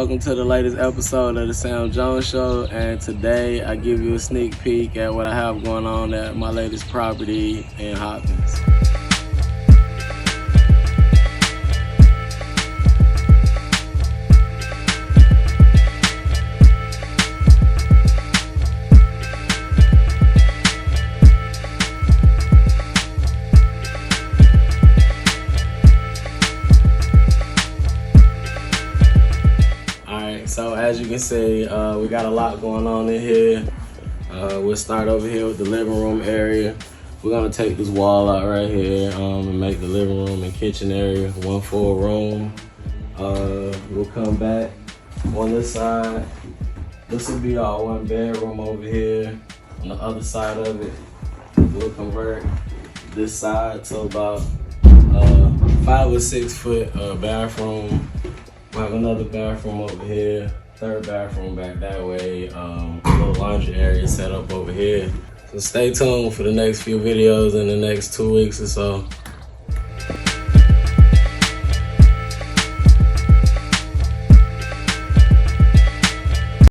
welcome to the latest episode of the Sam Jones Show, and today I give you a sneak peek at what I have going on at my latest property in Hopkins. So as you can see, we got a lot going on in here. We'll start over here with the living room area. We're gonna take this wall out right here and make the living room and kitchen area one full room. We'll come back on this side. This will be our one bedroom over here. On the other side of it, we'll convert this side to about 5 or 6 foot bathroom. We'll have another bathroom over here, third bathroom back that way, a little laundry area set up over here. So stay tuned for the next few videos in the next 2 weeks or so.